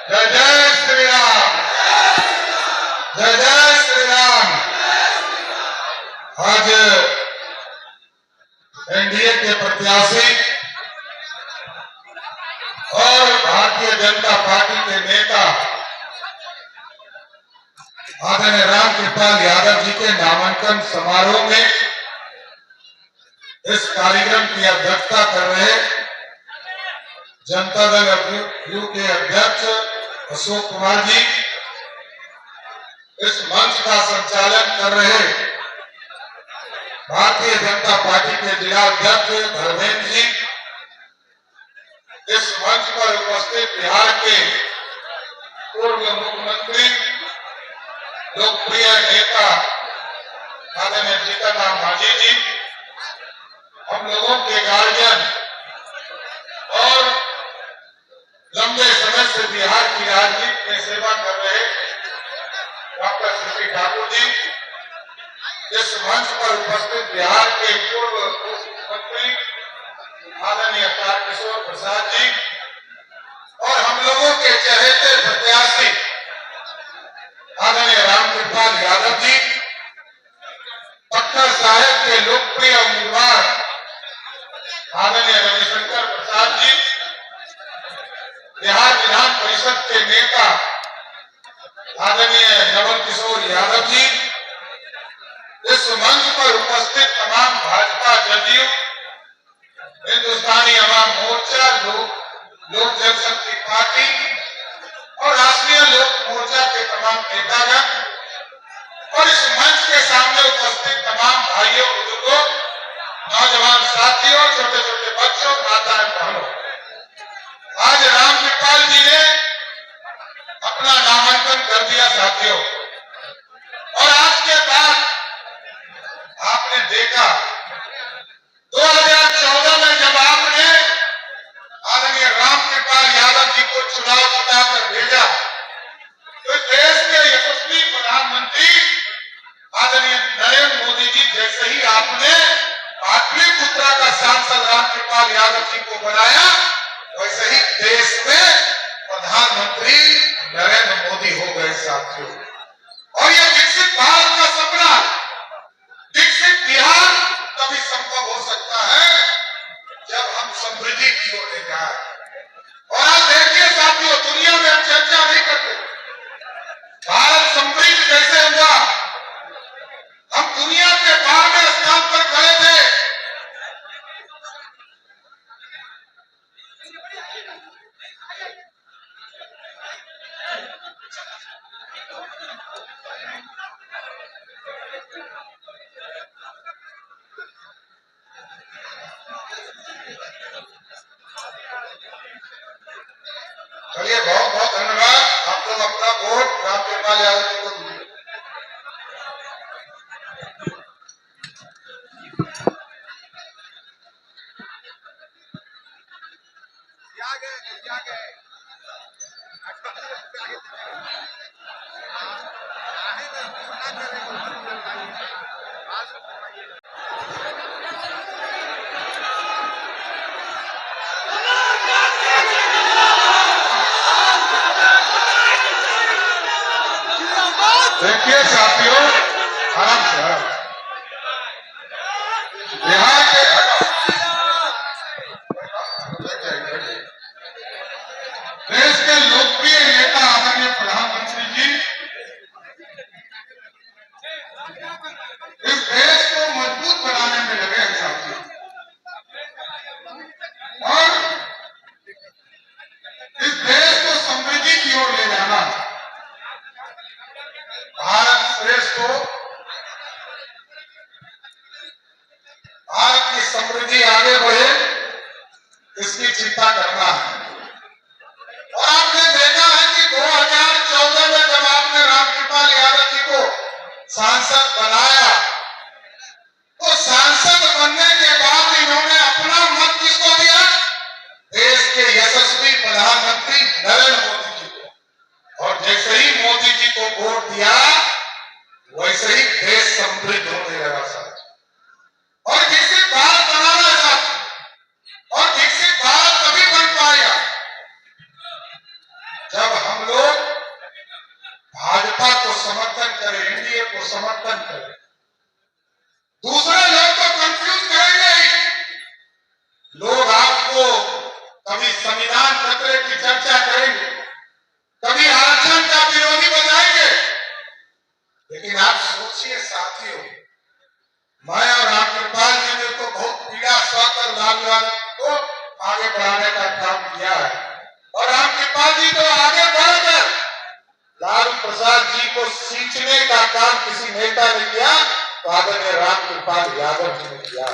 जय जय श्री राम, जय जय श्री राम। आज एनडीए के प्रत्याशी और भारतीय जनता पार्टी के नेता आदरणीय रामकृपाल यादव जी के नामांकन समारोह में इस कार्यक्रम की अध्यक्षता कर रहे जनता दल यू के अध्यक्ष अशोक कुमार जी, इस मंच का संचालन कर रहे भारतीय जनता पार्टी के जिला अध्यक्ष धर्मेंद्र जी, इस मंच पर उपस्थित बिहार के पूर्व मुख्यमंत्री लोकप्रिय नेता आदरणीय जीतनराम मांझी जी, हम लोगों के गार्जियन और लंबे समय से बिहार की राजनीति में सेवा कर रहे डॉक्टर शशि ठाकुर जी, इस मंच पर उपस्थित बिहार के पूर्व मुख्यमंत्री आदरणीय तारकिशोर प्रसाद जी और हम लोगों के चहेते प्रत्याशी आदरणीय रामकृपाल यादव जी, पटना साहिब के लोकप्रिय उम्मीदवार आदरणीय रविशंकर प्रसाद जी, बिहार विधान परिषद के नेता आदरणीय नवल किशोर यादव जी, इस मंच पर उपस्थित तमाम भाजपा, जदयू, हिंदुस्तानी अवाम मोर्चा, लोक जनशक्ति पार्टी और राष्ट्रीय लोक मोर्चा के तमाम नेतागण और इस मंच के सामने उपस्थित तमाम भाइयों, बुजुर्गों, नौजवान साथियों, छोटे छोटे बच्चों, माताएं, बहनों, आज रामकृपाल जी ने अपना नामांकन कर दिया साथियों। और आज के बाद आपने देखा 2014 में जब आपने आदरणीय रामकृपाल यादव जी को चुनाव जिताकर भेजा तो देश के यशस्वी प्रधानमंत्री आदरणीय नरेंद्र मोदी जी जैसे ही आपने पाटलिपुत्रा का सांसद रामकृपाल यादव जी को बनाया, वैसे ही देश में प्रधानमंत्री नरेंद्र मोदी हो गए साथियों। और ये विकसित भारत का सपना, विकसित बिहार तभी संभव हो सकता है जब हम समृद्धि की ओर ले जाए। और आज देखिए साथियों, दुनिया में हम चर्चा नहीं करते भारत समृद्ध कैसे हुआ। हम दुनिया के 12वें स्थान पर खड़े थे। चलिए, बहुत बहुत धन्यवाद। आप लोग अपना वोट रामकृपाल यादव जी को दीजिए। देखिए साथियों, आराम से बिहार के देश के लोकप्रिय नेता आदरणीय प्रधानमंत्री जी इस देश को मजबूत बनाने में लगे हैं साथियों। और इस देश को समृद्धि की ओर ले जाना, भारत श्रेष्ठ हो, भारत की समृद्धि आगे बढ़े, इसकी चिंता करना है। और आपने देखा है कि 2014 में जब आपने रामकृपाल यादव जी को सांसद बनाया तो सांसद बनने के बाद इन्होंने अपना मत किसको दिया? देश के यशस्वी प्रधानमंत्री नरेंद्र मोदी जी को। समर्थन करें। दूसरे लोग तो कंफ्यूज करेंगे ही। लोग आपको कभी संविधान खतरे की चर्चा करेंगे, कभी आरक्षण का विरोधी बताएंगे, लेकिन आप सोचिए साथियों, मैं और रामकृपाल जी ने तो बहुत पीड़ा सहकर लालू यादव को आगे बढ़ाने का काम किया है, और रामकृपाल जी तो आगे बढ़कर लालू प्रसाद जी को सींचने का काम किसी नेता ने किया तो आदरणीय रामकृपाल यादव जी ने किया।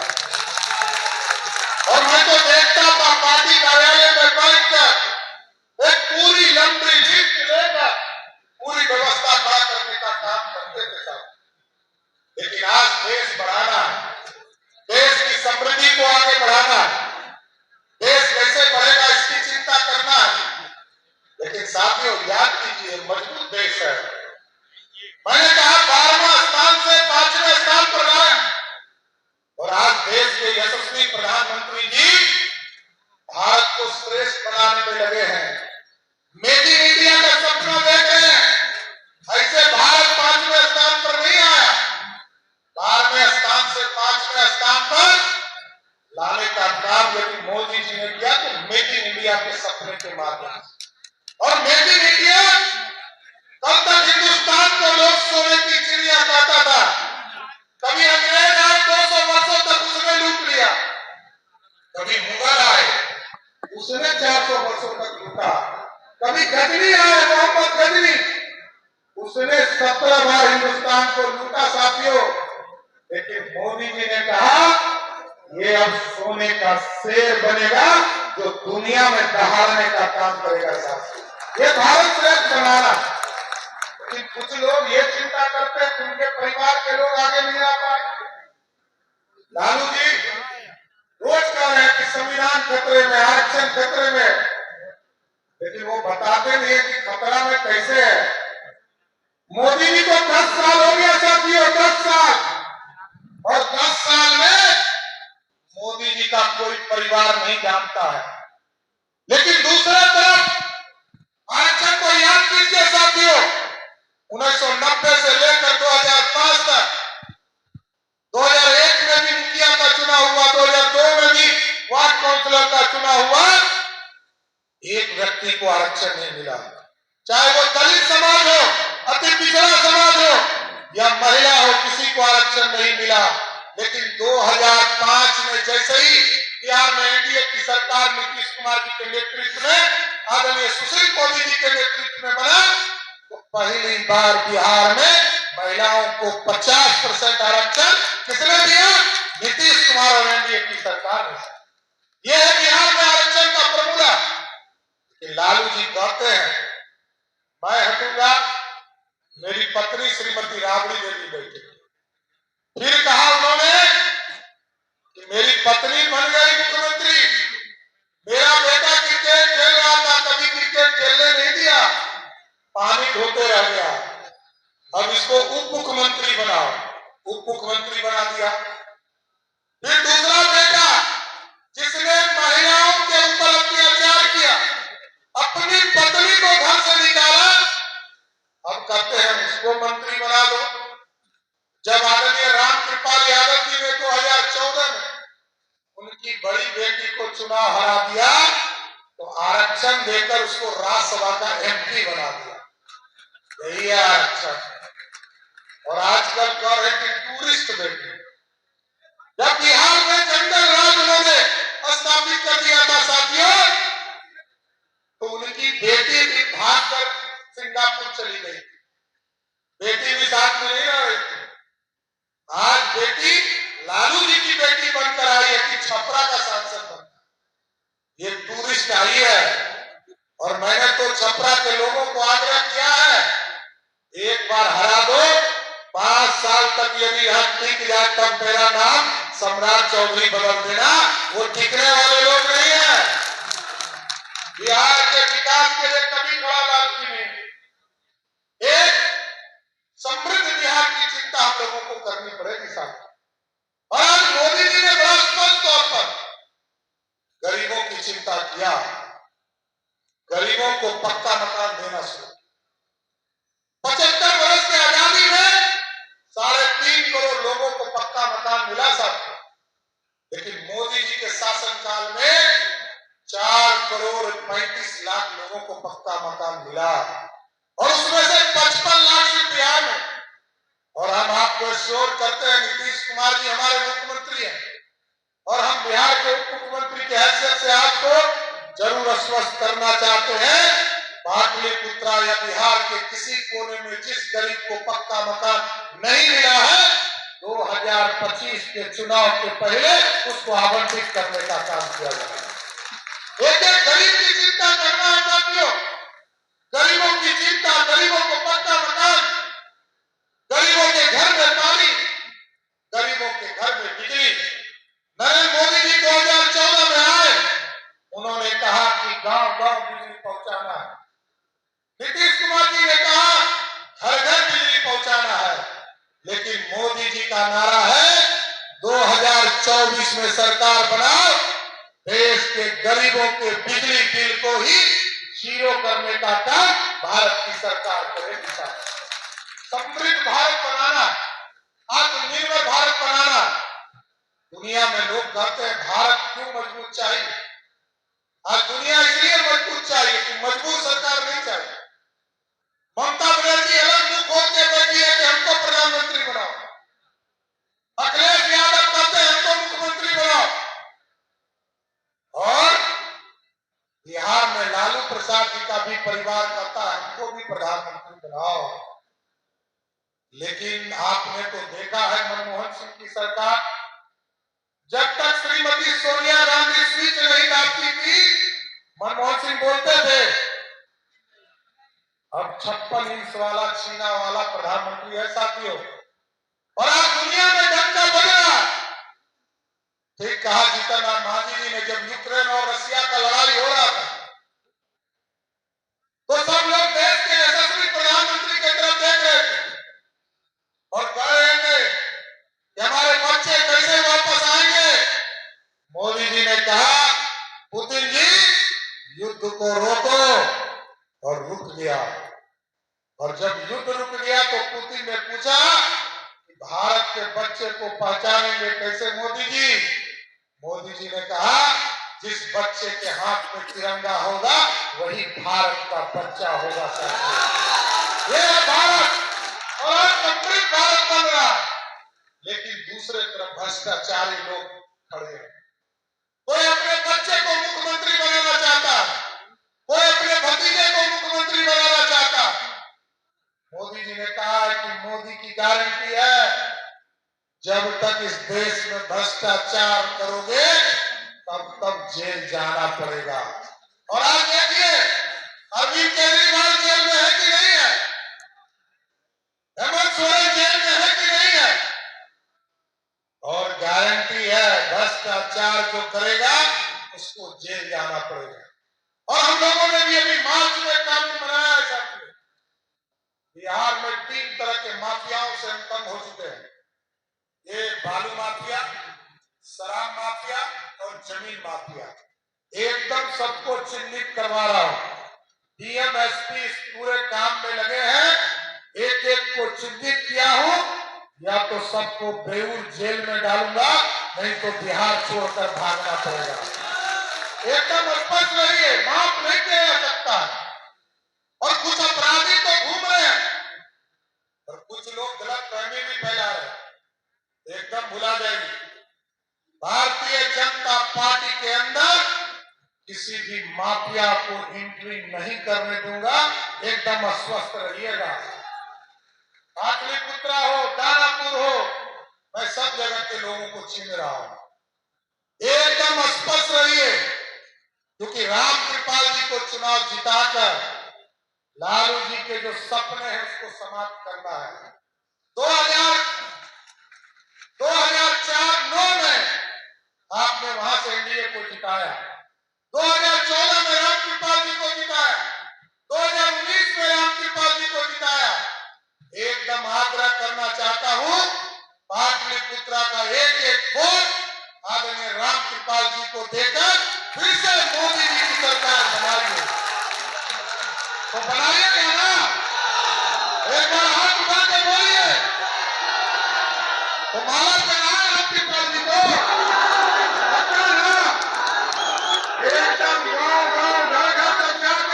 और मैं तो देखता था पार्टी कार्यालय में बैठकर एक पूरी लंबी लिस्ट लेकर पूरी व्यवस्था खड़ा करने का काम करते थे साहब। लेकिन आज देश बढ़ाना है, देश की समृद्धि को आगे बढ़ाना है, देश कैसे बढ़ेगा इसकी चिंता करना है। लेकिन साथियों याद कीजिए, मजबूत देश है। मैंने कहा 12वां स्थान से 5वें स्थान पर गए, और आज देश के यशस्वी प्रधानमंत्री जी भारत को श्रेष्ठ बनाने में लगे हैं, मेक इन इंडिया का सपना देख रहे हैं। ऐसे भारत 5वें स्थान पर नहीं आया, 12वें स्थान से 5वें स्थान पर लाने का काम यदि मोदी जी ने किया तो मेक इन इंडिया के सपने के माध्यम से। और मेक इन इंडिया तब तक हिंदुस्तान को लोग सोने की चिड़िया कहता था, कभी अंग्रेज आए 200 वर्षों तक उसने लूट लिया, कभी मुगल आए उसने 400 वर्षों तक लूटा, कभी गजनी आए मोहम्मद गजनी उसने 17 बार हिंदुस्तान को लूटा साथियों। लेकिन मोदी जी ने कहा ये अब सोने का शेर बनेगा जो दुनिया में दहाड़ने का काम करेगा साथियों। ये भारत श्रेष्ठ बनाना। लेकिन कुछ लोग ये चिंता करते हैं उनके परिवार के लोग आगे नहीं आ पाए। लालू जी रोज कह रहे हैं कि संविधान खतरे में, आरक्षण खतरे में, लेकिन वो बताते नहीं है कि खतरा में कैसे है। मोदी जी को 10 साल हो गया साथियों, 10 साल, और 10 साल में मोदी जी का कोई परिवार नहीं जानता है। लेकिन दूसरी तरफ आरक्षण को याद कीजिए साथियों, 1990 से लेकर 2005 तक, 2001 में भी मुखिया का चुनाव हुआ, 2002 में भी वार्ड काउंसिलर का चुनाव हुआ, एक व्यक्ति को आरक्षण नहीं मिला, चाहे वो दलित समाज हो, अति पिछड़ा समाज हो या महिला हो, किसी को आरक्षण नहीं मिला। लेकिन 2005 में जैसे ही बिहार में एनडीए की सरकार नीतीश कुमार जी के नेतृत्व में आदरणीय सुशील मोदी जी के नेतृत्व में बना, तो पहली बार बिहार में महिलाओं को 50% आरक्षण किसने दिया? नीतीश कुमार और एनडीए की सरकार ने। यह है बिहार में आरक्षण का फॉर्मूला। लालू जी कहते हैं मैं हटूंगा, मेरी पत्नी श्रीमती राबड़ी देवी बैठी। फिर कहा उन्होंने कि मेरी पत्नी बन गई मुख्यमंत्री, मेरा बेटा क्रिकेट खेल रहा था, कभी क्रिकेट खेलने नहीं दिया, पानी ढोते रह गया, अब इसको उप मुख्यमंत्री बनाओ, उप मुख्यमंत्री बना दिया। फिर दूसरा बेटा जिसने महिलाओं के ऊपर अत्याचार किया, अपनी पत्नी को घर से निकाला, अब कहते हैं उसको मंत्री बना दो। जब आदरणीय रामकृपाल यादव जी ने 2014 में उनकी बड़ी बेटी को चुनाव हरा दिया तो आरक्षण देकर उसको राज्यसभा का एमपी बना दिया। यही है आरक्षण। और आजकल कह रहे कि टूरिस्ट बेटी, जब बिहार में जंगल राज उन्होंने स्थापित कर दिया था साथियों, तो उनकी बेटी भी भागकर सिंगापुर चली गई, बेटी भी साथ में नहीं रह रही थी। आज बेटी लालू जी की बेटी बनकर आई है कि छपरा का सांसद बन, ये टूरिस्ट आई है। और मैंने तो छपरा के लोगों को आग्रह किया है, एक बार हरा दो, 5 साल तक यदि हम टिक जाए तब मेरा नाम सम्राट चौधरी बदल देना। वो टिकने वाले लोग नहीं है। बिहार के विकास के लिए कभी खड़ा लालू जी नहीं। एक समृद्ध बिहार की चिंता हम लोगों को करनी पड़ेगी साहब। और आज मोदी जी ने बड़ा स्पष्ट तौर पर गरीबों की चिंता किया, गरीबों को पक्का मकान देना शुरू। 75 वर्ष की आजादी में लाख लोगों को पक्का मकान मिला और उसमें से 55 लाख सिर्फ बिहार में। और हम आपको श्योर करते हैं, नीतीश कुमार जी हमारे मुख्यमंत्री हैं और हम बिहार के उप मुख्यमंत्री की हैसियत से आपको जरूर आश्वस्त करना चाहते हैं, पाटलिपुत्रा या बिहार के किसी कोने में जिस गरीब को पक्का मकान नहीं मिला है, 2025 के चुनाव के पहले उसको आवंटित करने का काम किया जाएगा। एक एक गरीब की चिंता करना है साथियों, गरीबों की चिंता, गरीबों को पक्का मकान, गरीबों के घर में पानी, गरीबों के घर में बिजली। नरेंद्र मोदी जी 2014 में आए, उन्होंने कहा कि गांव गांव बिजली पहुंचाना है। नीतीश कुमार जी ने कहा घर घर बिजली पहुंचाना है। लेकिन मोदी जी का नारा है 2024 में सरकार बनाओ, देश के गरीबों के बिजली बिल को ही जीरो करने का काम भारत की सरकार करेगी। समृद्ध भारत बनाना, आत्मनिर्भर भारत बनाना। दुनिया में लोग कहते हैं भारत क्यों मजबूत चाहिए? आज दुनिया इसलिए मजबूत चाहिए कि मजबूत सरकार नहीं चाहिए। ममता बनर्जी अलग मुंह खोल के बैठी है कि हमको प्रधानमंत्री बनाओ, अखिलेश यादव कहते हैं हमको मुख्यमंत्री बनाओ, और बिहार में लालू प्रसाद जी का भी परिवार कहता है हमको भी प्रधानमंत्री बनाओ। लेकिन आपने तो देखा है मनमोहन सिंह की सरकार, जब तक श्रीमती सोनिया गांधी स्पीच नहीं डालती थी, मनमोहन सिंह बोलते थे अब 56 इंच वाला छीना वाला प्रधानमंत्री है साथियों। और आज दुनिया में डंका बज रहा। ठीक कहा जीतन राम मांझी जी ने, जब यूक्रेन और रशिया का लड़ाई हो रहा था तो सब लोग देश के यशस्वी प्रधानमंत्री की तरफ देख रहे थे और कह रहे थे कि हमारे बच्चे कैसे वापस आएंगे। मोदी जी ने कहा पुतिन जी युद्ध को रोको, और रुक गया। और जब युद्ध रुक गया तो पुतिन ने पूछा कि भारत के बच्चे को पहचानेंगे कैसे मोदी जी? मोदी जी ने कहा जिस बच्चे के हाथ में तिरंगा होगा वही भारत का बच्चा होगा साथियों। ये है भारत, और आज समृद्ध भारत बन रहा है। लेकिन दूसरे तरफ भ्रष्टाचारी लोग खड़े हैं। कोई अपने बच्चे को मुख्यमंत्री बनाना चाहता है, कोई अपने भतीजे को मुख्यमंत्री बनाना चाहता है। मोदी जी ने कहा कि मोदी की गारंटी है जब तक इस देश में भ्रष्टाचार करोगे तब तक जेल जाना पड़ेगा। और आज देखिए अरविंद केजरीवाल जेल में है कि नहीं है, हेमंत सोरेन जेल में है कि नहीं है, और गारंटी है भ्रष्टाचार जो करेगा उसको जेल जाना पड़ेगा। और हम लोगों ने भी अभी मार्च में कानून बनाया है साथियों। बिहार में 3 तरह के माफियाओं से हम तंग हो चुके हैं। ये बालू माफिया, शराब माफिया और जमीन माफिया। एकदम सबको चिन्हित करवा रहा हूं। डीएम एसपी इस पूरे काम में लगे हैं, एक एक को चिन्हित किया हूं, या तो सबको बेऊर जेल में डालूंगा, नहीं तो बिहार छोड़कर भागना पड़ेगा। एकदम स्पष्ट रहिए, माफ नहीं किया जा सकता। और कुछ अपराधी तो घूम रहे हैं और कुछ लोग गलत फहमी भी फैला रहे हैं। एकदम भुला जाएगी, भारतीय जनता पार्टी के अंदर किसी भी माफिया को एंट्री नहीं करने दूंगा। एकदम अस्वस्थ रहिएगा। पाटलिपुत्रा हो, दानापुर हो, मैं सब जगह के लोगों को छीन रहा हूं। एकदम स्पष्ट रहिए, क्योंकि राम कृपाल जी को चुनाव जिताकर लालू जी के जो सपने हैं उसको समाप्त करना है। 2004-9 में आपने वहां से एनडीए को जिताया, 2014 में राम कृपाल जी को जिताया, 2019 में राम कृपाल जी को जिताया। एकदम आग्रह करना चाहता हूं, पाटलिपुत्रा का एक एक वोट आदरणीय राम कृपाल जी को देकर फिर से मोदी जी की सरकार बनाइए। तो बनाइए क्या ना? एक बार हाथ उठा के बोलिए तो माला चढ़ाए राम कृपाल जी को। एकदम गाँव गाँव घर घर तक जाकर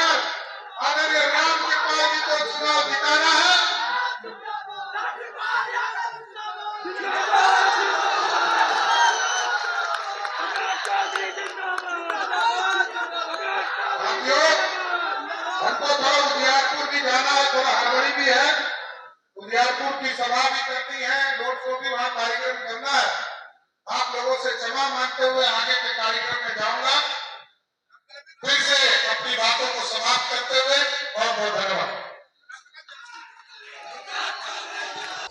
भी जाना है, थोड़ा हड़बड़ी भी है, उजियारपुर की सभा भी करनी है, रोड शो भी वहां कार्यक्रम करना है। आप लोगों से क्षमा मांगते हुए आगे के कार्यक्रम में जाऊंगा। फिर से अपनी बातों को समाप्त करते हुए बहुत बहुत धन्यवाद।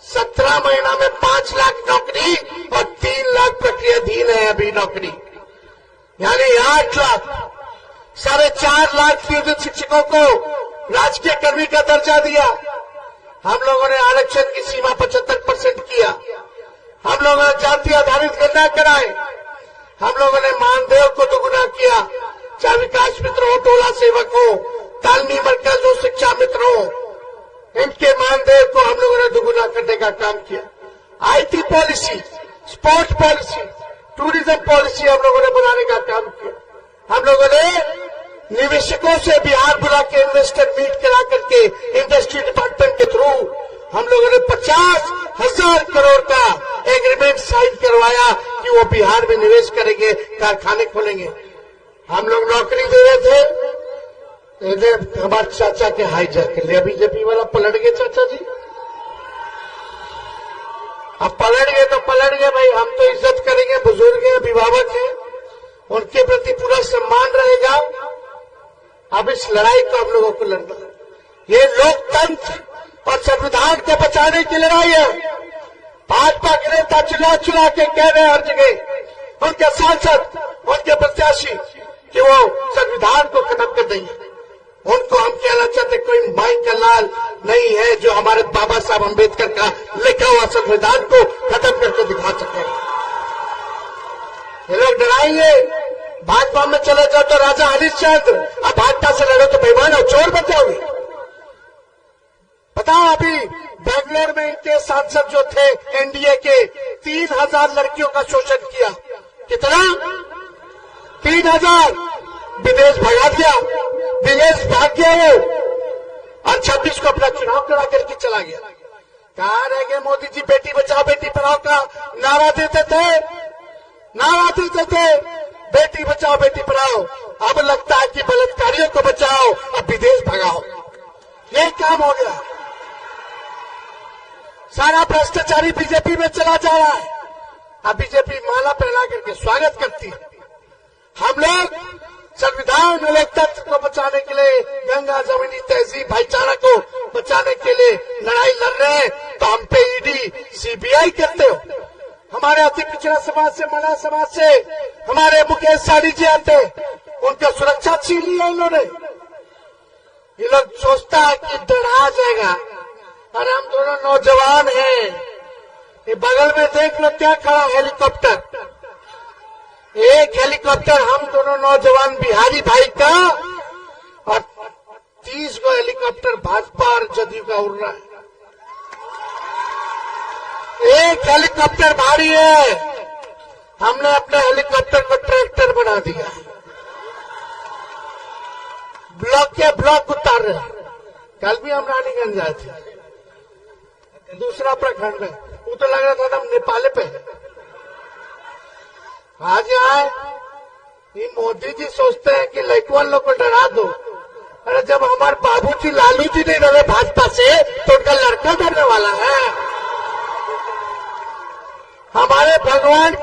17 महीना में 5 लाख नौकरी और 3 लाख प्रक्रियाधीन है अभी नौकरी, यानी 8 लाख। 4.5 लाख नियोजित शिक्षकों को राजकीय कर्मी का दर्जा दिया। हम लोगों ने आरक्षण की सीमा 75% किया। हम लोगों ने जाति आधारित गणना कराए। हम लोगों ने मानदेय को दोगुना किया, चाहे विकास मित्र हो, टोला सेवक हो, तालमी मरकज हो, शिक्षा मित्र हो, इनके मानदेय को हम लोगों ने दोगुना करने का काम किया। IT policy, sports policy, tourism policy हम लोगों ने बनाने का काम किया। हम लोगों ने निवेशकों से बिहार बुला के इन्वेस्टर मीट करा करके इंडस्ट्री डिपार्टमेंट के थ्रू हम लोगों ने 50,000 करोड़ का एग्रीमेंट साइन करवाया कि वो बिहार में निवेश करेंगे, कारखाने खोलेंगे। हम लोग नौकरी दे रहे थे, हमारे चाचा के हाईजैक कर लिया बीजेपी वाला, पलट गए चाचा जी। अब पलट गए तो पलट गए भाई, हम तो इज्जत करेंगे, बुजुर्ग हैं, अभिभावक हैं, उनके प्रति पूरा सम्मान रहेगा। अब इस लड़ाई को हम लोगों को लड़ना, ये लोकतंत्र और संविधान को बचाने की लड़ाई है। भाजपा के नेता चुरा के कह रहे हैं हर जगह, उनके सांसद, उनके प्रत्याशी, कि वो संविधान को खत्म कर देंगे। उनको हम कहना चाहते, कोई माई का लाल नहीं है जो हमारे बाबा साहब अम्बेडकर का लिखा हुआ संविधान को खत्म करके दिखा सके। ये लोग डराएंगे, भाजपा में चले जाओ तो राजा हरिश्चंद्र, अब भाजपा से लड़ो तो बेईमान और चोर बन जाओगे। बताओ, अभी बेंगलोर में इनके सांसद जो थे एनडीए के, 3,000 लड़कियों का शोषण किया। कितना? 3,000। विदेश भगा दिया, विदेश भाग गया वो, और 26 को अपना चुनाव लड़ा करके चला गया। कहां रह गए मोदी जी? बेटी बचाओ बेटी पढ़ाओ का नारा देते थे, बेटी बचाओ बेटी पढ़ाओ। अब लगता है कि बलात्कारियों को बचाओ, अब विदेश भगाओ। ये काम हो गया। सारा भ्रष्टाचारी बीजेपी में चला जा रहा है। अब बीजेपी माला पहना करके स्वागत करती है। हम लोग संविधान और लोकतंत्र को बचाने के लिए, गंगा जमीनी तहजीब भाईचारा को बचाने के लिए लड़ाई लड़ रहे हैं, तो हम पे ईडी सीबीआई करते हो। हमारे अति पिछड़ा समाज से, मना समाज से हमारे मुकेश सहनी जी आते, उनका सुरक्षा छीन लिया इन्होंने। ये लोग सोचता है कि डरा जाएगा। अरे हम दोनों नौजवान हैं। ये बगल में देख लो क्या खड़ा, हेलीकॉप्टर। एक हेलीकॉप्टर हम दोनों नौजवान बिहारी भाई का, और 30 को हेलीकॉप्टर भाजपा और जदयू का उड़ रहा है। एक हेलीकॉप्टर भारी है, हमने अपने हेलीकॉप्टर को ट्रैक्टर बना दिया, ब्लॉक के ब्लॉक उतार रहे। कल भी हम रानीगंज आए थे, दूसरा प्रखंड है, वो तो लग रहा था हम नेपाल पे। आज आए, ये मोदी जी सोचते हैं कि लड़कवान लोग को डरा दो। अरे जब हमारे बाबूजी लालू जी नहीं डरे भाजपा से, तो उनका लड़का डरने वाला है। हमारे भगवान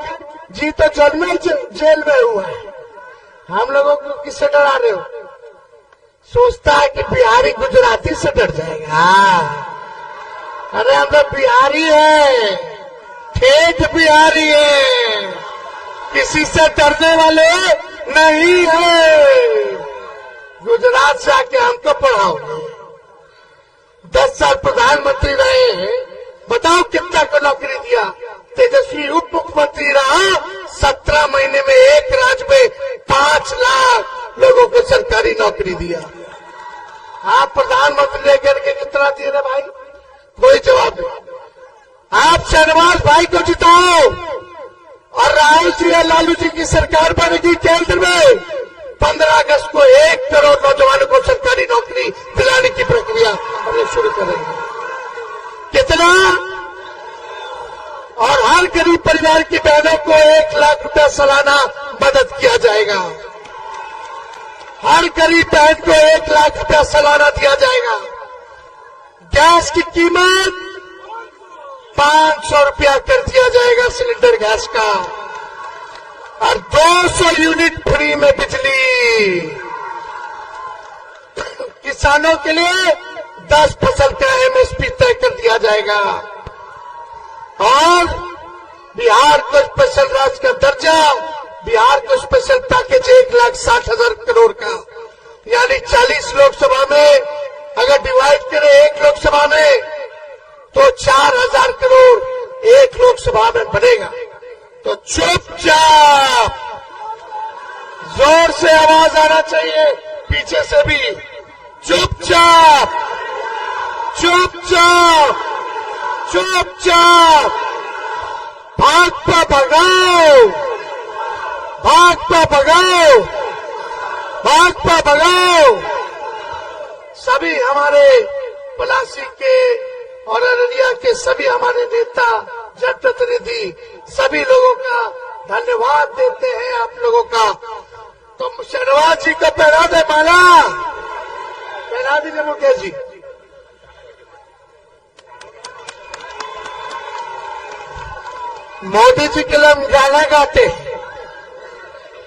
जी तो जन्म जेल में हुआ है, हम लोगों को किससे डरा रहे हो? सोचता है कि बिहारी गुजराती से डर जाएगा। अरे हम लोग बिहारी है, ठेठ बिहारी है, किसी से डरने वाले नहीं है। गुजरात से आके हमको पढ़ाओ। 10 साल प्रधानमंत्री रहे हैं, बताओ कितना को नौकरी दिया? तेजस्वी उप मुख्यमंत्री रहा, 17 महीने में एक राज्य में 5 लाख लोगों को सरकारी नौकरी दिया। आप प्रधानमंत्री रह करके कितना दिए रे भाई? कोई जवाब नहीं। आप शहनवाज भाई को जिताओ और राहुल जी या लालू जी की सरकार बनेगी केंद्र में। 15 अगस्त को 1 करोड़ नौजवानों को सरकारी नौकरी दिलाने की प्रक्रिया हमने शुरू करेंगे। कितना? और हर गरीब परिवार की बहनों को 1 लाख रुपया सालाना मदद किया जाएगा। हर गरीब बहन को 1 लाख रुपया सालाना दिया जाएगा। गैस की कीमत 500 रुपया कर दिया जाएगा सिलेंडर गैस का, और 200 यूनिट फ्री में बिजली। किसानों के लिए 10 फसल का एमएसपी तय कर दिया जाएगा, और बिहार को स्पेशल राज्य का दर्जा, बिहार को स्पेशल पैकेज 1,60,000 करोड़ का, यानी 40 लोकसभा में अगर डिवाइड करें एक लोकसभा में तो 4,000 करोड़ एक लोकसभा में बनेगा। तो चुपचाप, जोर से आवाज आना चाहिए पीछे से भी, चुपचाप चुपचाप चुपचाप भाजपा भगाओ, भाजपा भगाओ, भाजपा भगाओ। सभी हमारे पलासी के और अररिया के सभी हमारे नेता, जनप्रतिनिधि, सभी लोगों का धन्यवाद देते हैं आप लोगों का। तो शहनवाज जी को पहना दे माला, पहना दीजिए मुकेश जी। मोदी जी के लिए हम गाना गाते,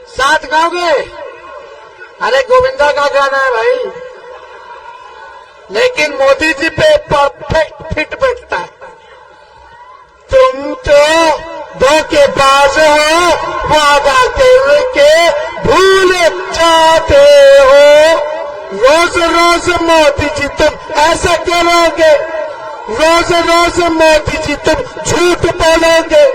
साथ गाओगे? अरे गोविंदा का गाना है भाई, लेकिन मोदी जी पे परफेक्ट फिट बैठता है। तुम तो धोखेबाज हो, वादा करके भूल जाते हो। रोज रोज मोदी जी तुम ऐसा करोगे, रोज रोज मोदी जी तुम झूठ बोलोगे,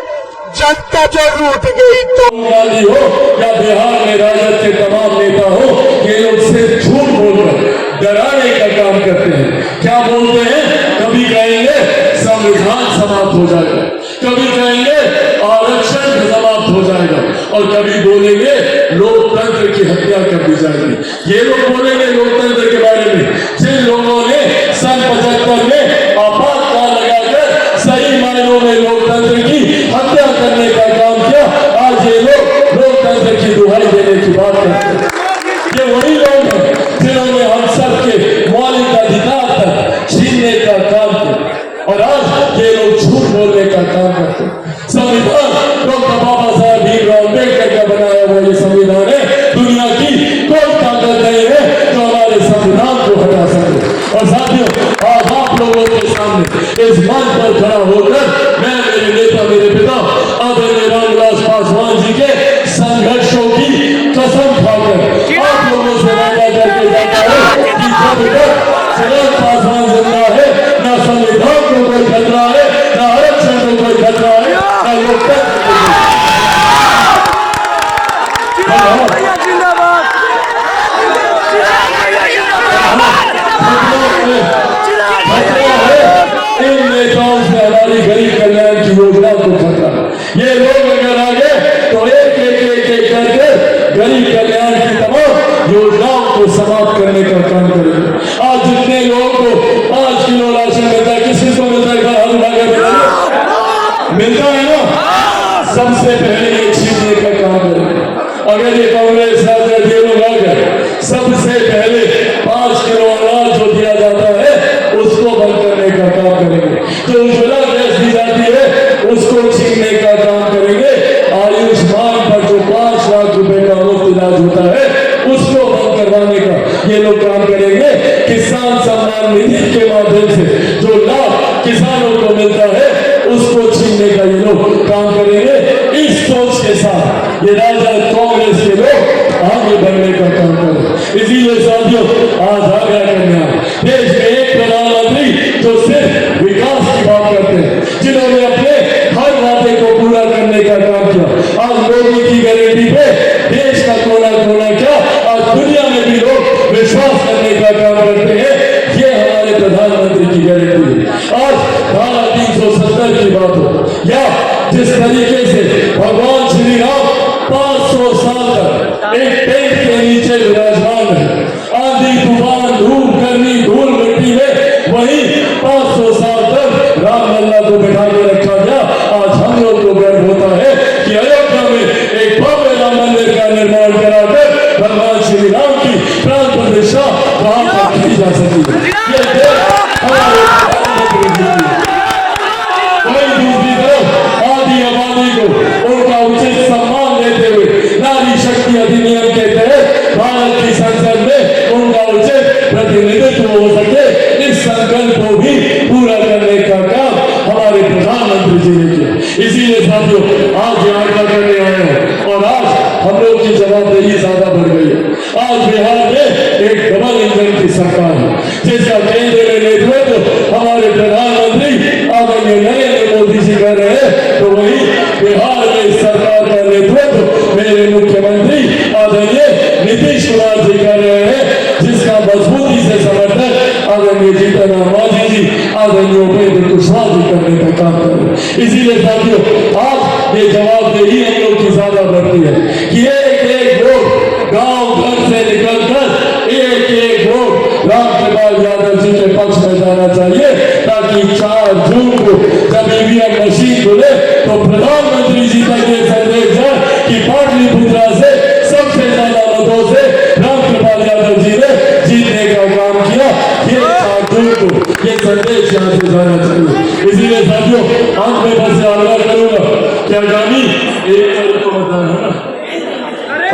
जनता जो रूठ गई तो वाली हो या बिहार में राजद के तमाम नेता हो, ये लोग सिर्फ झूठ बोलकर डराने का काम करते हैं। क्या बोलते हैं? कभी कहेंगे संविधान समाप्त हो जाएगा, कभी कहेंगे आरक्षण समाप्त हो जाएगा, और कभी बोलेंगे लोकतंत्र की हत्या कर दी जाएगी। ये लोग बोलेंगे लोकतंत्र के बारे में, जिन लोगों ने सन 75 में आपातकाल लगाकर सही मायनों में लोकतंत्र की हत्या करने का काम किया, आज ये लोग लोकतंत्र की दुहाई देने की बात करते हैं। ये वही लोग हैं जिन्होंने हम सबके मौलिक अधिकार तक छीनने का काम किया, और आज ये लोग झूठ बोलने का काम करते हैं। संविधान डॉक्टर बाबा साहब भीमराव अम्बेडकर का बनाया हुआ ये संविधान है, दुनिया की कोई ताकत नहीं है जो हमारे संविधान को हटा सके। और साथियों, आज आप लोगों के सामने इस मंच पर खड़ा होकर मैं मेरे नेता, मेरे पिता आदरणीय रामविलास पासवान जी के संघर्षों की कसम खाकर आप लोगों से वादा करके जाता है कि जब तक चिराग पासवान जिंदा है, न संविधान को कोई खतरा है, न आरक्षण को कोई खतरा है, न लोकतंत्र को इन नेताओं से हमारी गरीब कल्याण की योजना को खतरा। ये लोग अगर आगे तो एक करके गरीब कल्याण की तमाम योजनाओं को समाप्त करने का काम करेंगे। आज जितने लोगों को 5 किलो राशन मिलता है, किसी को मिलता है? मिलता है ना? सबसे पहले ये छीनने का काम करेंगे। अगर ये कांग्रेस राजद ये लोग आ गए, सबसे पहले 5 किलो अनाज जो दिया जाता है उसको बंद करने का काम करेंगे। जो उज्ज्वला गैस दी जाती है उसको छीनने का काम करेंगे। आयुष्मान पर जो 5 लाख रुपए का मुफ्त इलाज होता है उसको बंद करवाने का ये लोग काम करेंगे। किसान सम्मान निधि के माध्यम से जो लाभ किसानों को मिलता है उसको छीनने का ये लोग काम करेंगे। इस सोच के साथ ये राजद कांग्रेस के लोग आगे बढ़ने का काम करें। इसीलिए साथियों, आज आग्रह करने आए, देश में एक प्रधानमंत्री जो सिर्फ विकास की बात करते हैं, जिन्होंने अपने हर वादे को पूरा करने का काम किया। आज मोदी की गारंटी पे देश का कोना कोना क्या, आज दुनिया में भी लोग विश्वास करने का काम करते हैं। ये हमारे प्रधानमंत्री की गारंटी है। आज धारा 370 की बात हो, या जिस तरीके से भगवान श्री राम 500 साल तक एक टेंट के नीचे विराजमान है, आंधी तूफान धूप गर्मी धूल मिट्टी में, वही 500 साल तक रामलला को बैठा के रखा गया। आज हम लोग को गर्व होता है कि अयोध्या में एक भव्य राम मंदिर का निर्माण कराकर भगवान श्री राम की प्राण प्रतिष्ठा वहां पर की जा सकी है। ये देश हमारे सरकार है, जिसका केंद्र में नेतृत्व हमारे प्रधानमंत्री आदरणीय नरेंद्र मोदी जी कर रहे हैं, तो वही बिहार में इस सरकार का नेतृत्व मेरे मुख्यमंत्री आदरणीय नीतीश कुमार जी कर रहे हैं, जिसका मजबूती से समर्थन आदरणीय जीतन राम मांझी जी, आदरणीय उपेंद्र कुशवाहा जी करने का काम कर रहे हैं। इसीलिए साथियों, आज ये जवाबदेही हम लोग की ज्यादा बढ़ती है कि एक एक वोट गांव घर से निकलकर एक एक वोट रामकृपाल यादव जी के पक्ष में जाना चाहिए, ताकि 4 जून को जब ईवीएम मशीन खुले तो प्रधानमंत्री जी तक ये संदेश जाए कि पाटलिपुत्रा से सबसे ज्यादा मतों से रामकृपाल यादव जी ने जीतने का काम किया। ये 4 जून को ये संदेश यहाँ से जाना चाहिए। इसीलिए साथियों, अंत में बस आग्रह करूंगा कि आगामी 1 तारीख को बताना है ना,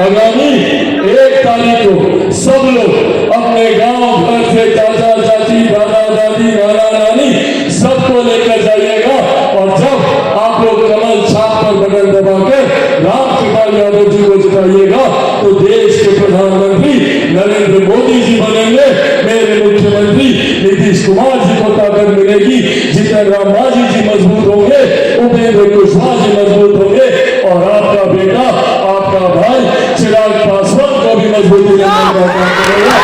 आगामी 1 तारीख को सब लोग अपने गांव घर से चाचा चाची दादा दादी नाना नानी सबको लेकर जाइएगा, और जब आप लोग कमल छाप पर बटन दबाकर रामकृपाल यादव जी को जिताइएगा तो देश के प्रधानमंत्री नरेंद्र मोदी जी बनेंगे, मेरे मुख्यमंत्री नीतीश कुमार जी को ताकत मिलेगी, जीतन राम मांझी जी मजबूत होंगे, उपेंद्र कुशवाहा जी मजबूत होंगे, और आपका बेटा आपका भाई चिराग पासवान को भी मजबूती देने का काम करेगा।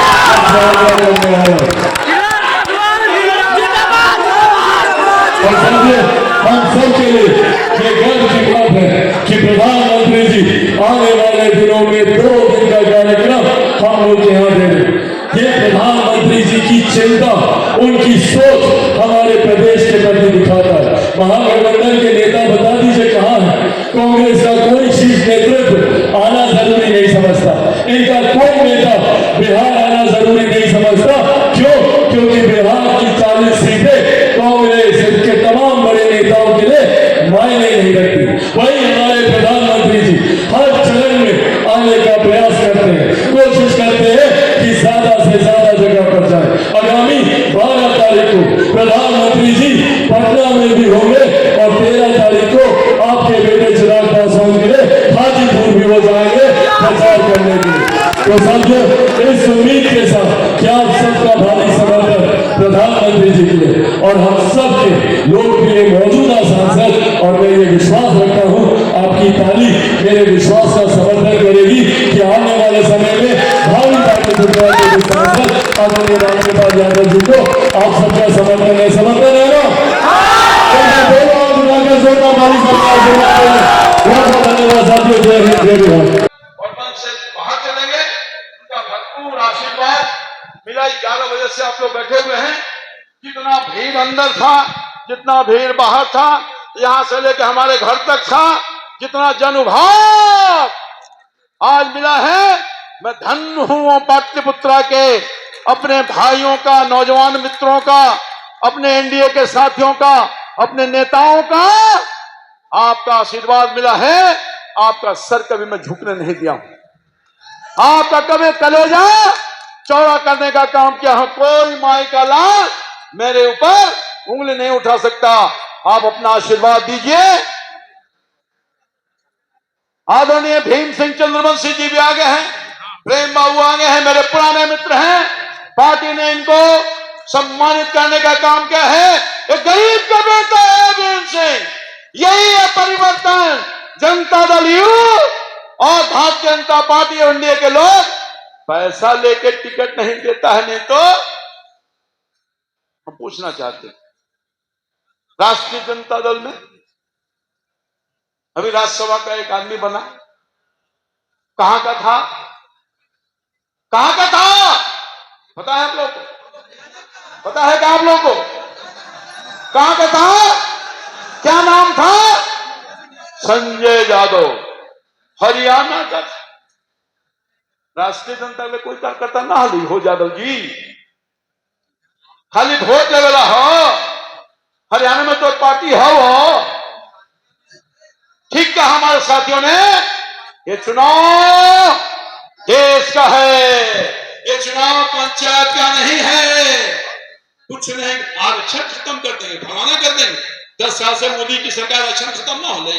हम सब के लिए ये गर्व की बात है कि प्रधानमंत्री जी आने वाले दिनों में 2 दिन का कार्यक्रम हम लोग यहाँ दे रहे हैं। ये प्रधानमंत्री जी की चिंता, उनकी सोच हमारे प्रदेश के प्रति दिखाता है। महागठबंधन के नेता बता दीजिए कहाँ है? कांग्रेस का कोई शीर्ष नेतृत्व आना जरूरी नहीं समझता, इनका कोई नेता बिहार आना जरूरी नहीं समझता। क्यों? क्योंकि बिहार की 40 सीटें कांग्रेस के तमाम बड़े नेताओं के लिए मायने नहीं रखती। वही हमारे प्रधानमंत्री जी हर चरण में आने का प्रयास करते हैं, कोशिश करते हैं कि ज्यादा से ज्यादा जगह पर जाए। आगामी 12 तारीख को प्रधानमंत्री जी पटना में भी होंगे, और 13 तारीख को आपके बेटे चिराग पासवान के लिए हाजीपुर भी हो जाएंगे प्रचार करने के लिए। तो साथियों, इस उम्मीद के साथ कि आप सबका भारी समर्थन प्रधानमंत्री जी के लिए और हम सब के लोकप्रिय मौजूदा सांसद, और मैं ये विश्वास रखता हूँ आपकी ताली मेरे विश्वास का समर्थन करेगी कि आने वाले समय में भावी पाटलिपुत्रा के सांसद आदरणीय रामकृपाल यादव जी को आप सबका समर्थन है। समर्थन है ना? धन्यवाद साथियों, जय हिंद जय बिहार। और से बाहर चलेंगे, उनका भरपूर आशीर्वाद मिला। 11 बजे से आप लोग बैठे हुए हैं, जितना भीड़ अंदर था, जितना भीड़ बाहर था, यहाँ से लेकर हमारे घर तक था, जितना जनुभाव आज मिला है, मैं धन्य हूं पाटलिपुत्रा के अपने भाइयों का, नौजवान मित्रों का, अपने एनडीए के साथियों का, अपने नेताओं का आपका आशीर्वाद मिला है। आपका सर कभी मैं झुकने नहीं दिया हूं, आपका कभी कलेजा चौड़ा करने का काम किया हूं। कोई माई का लाल मेरे ऊपर उंगली नहीं उठा सकता। आप अपना आशीर्वाद दीजिए। आदरणीय भीम सिंह चंद्रवंशी जी भी आगे हैं, प्रेम बाबू आगे हैं, मेरे पुराने मित्र हैं। पार्टी ने इनको सम्मानित करने का काम किया है। एक गरीब का बेटा है भीम सिंह, यही है परिवर्तन। जनता दल यू और भारतीय जनता पार्टी और एनडीए के लोग पैसा लेके टिकट नहीं देता है। नहीं तो हम पूछना चाहते हैं, राष्ट्रीय जनता दल में अभी राज्यसभा का एक आदमी बना, कहां का था? कहां का था? पता है आप लोग को? पता है क्या आप लोग को? कहां का था? क्या नाम था? संजय यादव, हरियाणा का था। राष्ट्रीय जनता में कोई कार्यकर्ता ना ली हो यादव जी, खाली वोट लेवेला हो। हरियाणा में तो पार्टी हो। ठीक कहा हमारे साथियों ने, ये चुनाव देश का है, ये चुनाव पंचायत का नहीं है। कुछ नहीं, आरक्षण खत्म कर देंगे, भगाना कर देंगे। 10 साल से मोदी की सरकार आरक्षण खत्म ना हो ले।